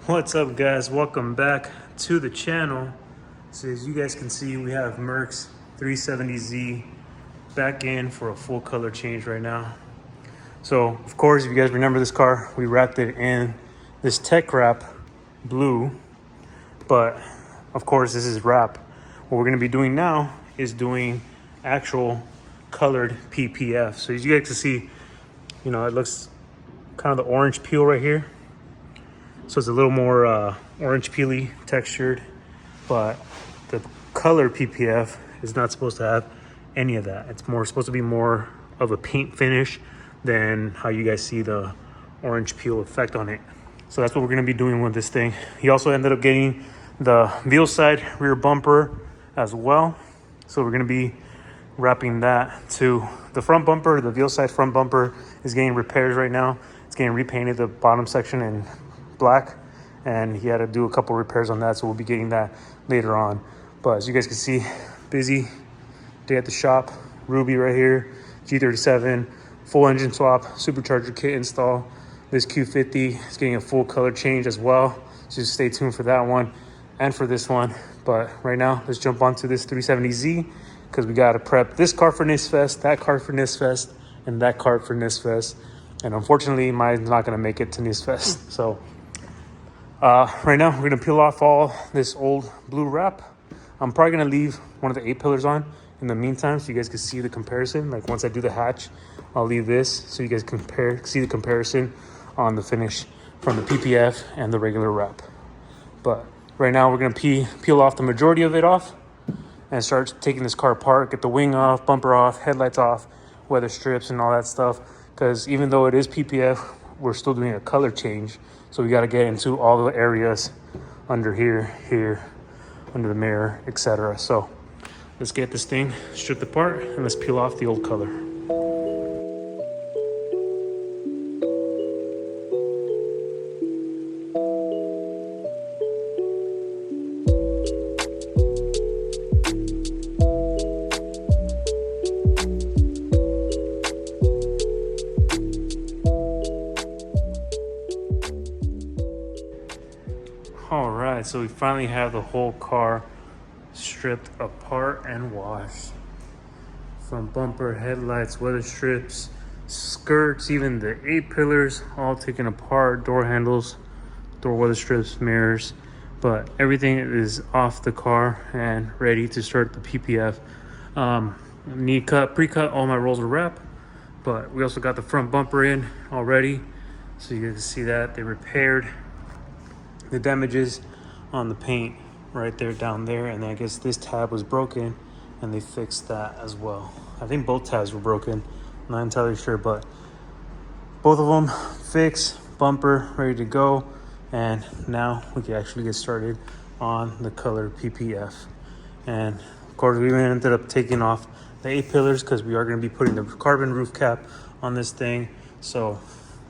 What's up, guys? Welcome back to the channel. So as you guys can see, we have Merck's 370Z back in for a full color change right now. So of course, if you guys remember this car, we wrapped it in this tech wrap blue, but of course this is wrap. What we're gonna be doing now is doing actual colored PPF. So as you guys can see, it looks kind of the orange peel right here. So it's a little more orange peely textured, but the color PPF is not supposed to have any of that. It's supposed to be more of a paint finish than how you guys see the orange peel effect on it. So that's what we're gonna be doing with this thing. He also ended up getting the Veilside rear bumper as well. So we're gonna be wrapping that to the front bumper. The Veilside front bumper is getting repairs right now. It's getting repainted, the bottom section in black, and he had to do a couple repairs on that, so we'll be getting that later on. But as you guys can see, busy day at the shop. Ruby right here, G37, full engine swap, supercharger kit install. This Q50 is getting a full color change as well, so just stay tuned for that one and for this one. But right now, let's jump onto this 370Z, because we got to prep this car for NISFest, that car for NISFest, and that car for NISFest. And unfortunately, mine's not going to make it to NISFest. So right now, we're going to peel off all this old blue wrap. I'm probably going to leave one of the 8 pillars on in the meantime, so you guys can see the comparison. Like once I do the hatch, I'll leave this so you guys see the comparison on the finish from the PPF and the regular wrap. But right now, we're going to peel off the majority of it off and start taking this car apart, get the wing off, bumper off, headlights off, weather strips and all that stuff. Because even though it is PPF, we're still doing a color change. So we got to get into all the areas under here, under the mirror, etc. So let's get this thing stripped apart and let's peel off the old color. All right, so we finally have the whole car stripped apart and washed. From bumper, headlights, weather strips, skirts, even the 8 pillars, all taken apart, door handles, door weather strips, mirrors. But everything is off the car and ready to start the PPF. Pre-cut all my rolls of wrap, but we also got the front bumper in already. So you guys can see that they repaired the damages on the paint right there, down there, and I guess this tab was broken and they fixed that as well. I think both tabs were broken, I'm not entirely sure, but both of them fixed, bumper ready to go, and now we can actually get started on the color PPF. And of course, we ended up taking off the 8 pillars because we are going to be putting the carbon roof cap on this thing. So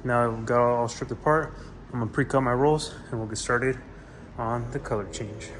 now we've got all stripped apart. I'm gonna pre-cut my rolls and we'll get started on the color change.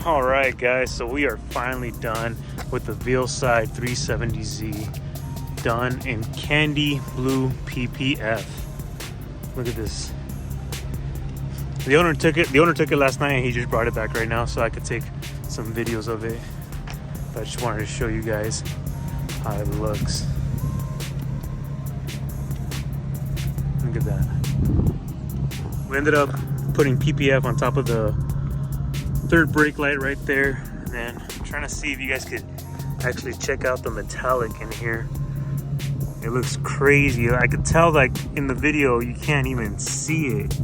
All right, guys, so we are finally done with the Veilside 370Z, done in candy blue PPF. Look at this. The owner took it last night, and he just brought it back right now so I could take some videos of it. But I just wanted to show you guys how it looks. Look at that. We ended up putting PPF on top of the third brake light right there, and then I'm trying to see if you guys could actually check out the metallic in here. It looks crazy. I could tell, like, in the video you can't even see it.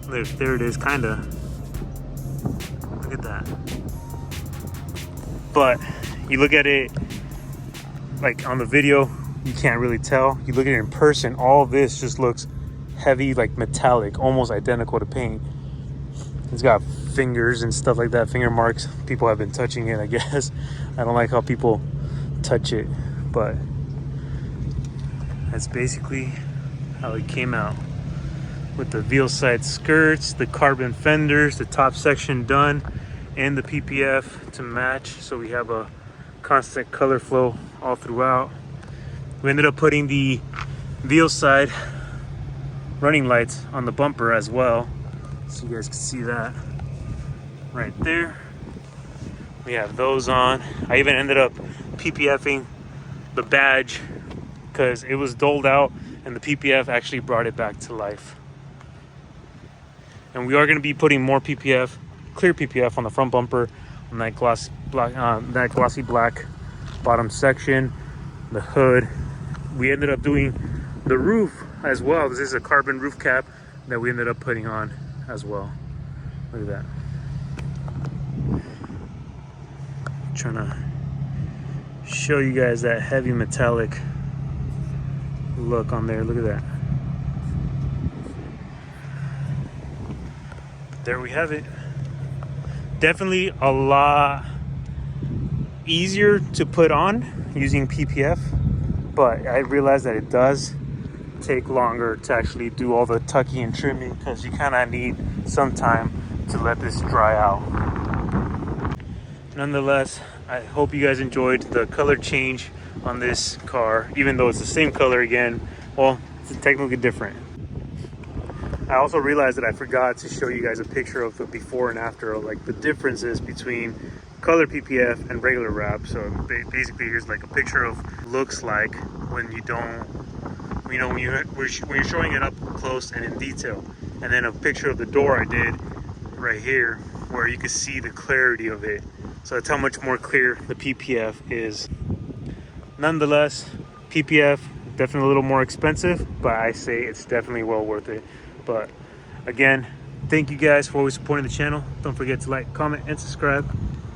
Look, there it is, kind of. Look at that. But you look at it like on the video, you can't really tell. You look at it in person, all of this just looks heavy, like metallic, almost identical to paint. It's got fingers and stuff like that, finger marks. People have been touching it, I guess. I don't like how people touch it, but that's basically how it came out. With the Veilside skirts, the carbon fenders, the top section done, and the PPF to match, so we have a constant color flow all throughout. We ended up putting the Veilside running lights on the bumper as well, so you guys can see that right there. We have those on. I even ended up PPFing the badge because it was doled out, and the PPF actually brought it back to life. And we are going to be putting more PPF, clear PPF, on the front bumper, on that glossy black bottom section, the hood. We ended up doing the roof as well. This is a carbon roof cap that we ended up putting on as well. Look at that. Trying to show you guys that heavy metallic look on there. Look at that. There we have it. Definitely a lot easier to put on using PPF, but I realize that it does take longer to actually do all the tucking and trimming, because you kind of need some time to let this dry out. Nonetheless, I hope you guys enjoyed the color change on this car, even though it's the same color again. Well, it's technically different. I also realized that I forgot to show you guys a picture of the before and after, of like the differences between color PPF and regular wrap. So basically, here's like a picture of looks like when you don't, you know, when you're showing it up close and in detail, and then a picture of the door I did right here where you can see the clarity of it. So that's how much more clear the PPF is. Nonetheless, PPF definitely a little more expensive, but I say it's definitely well worth it. But again, thank you guys for always supporting the channel. Don't forget to like, comment, and subscribe,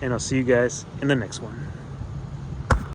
and I'll see you guys in the next one.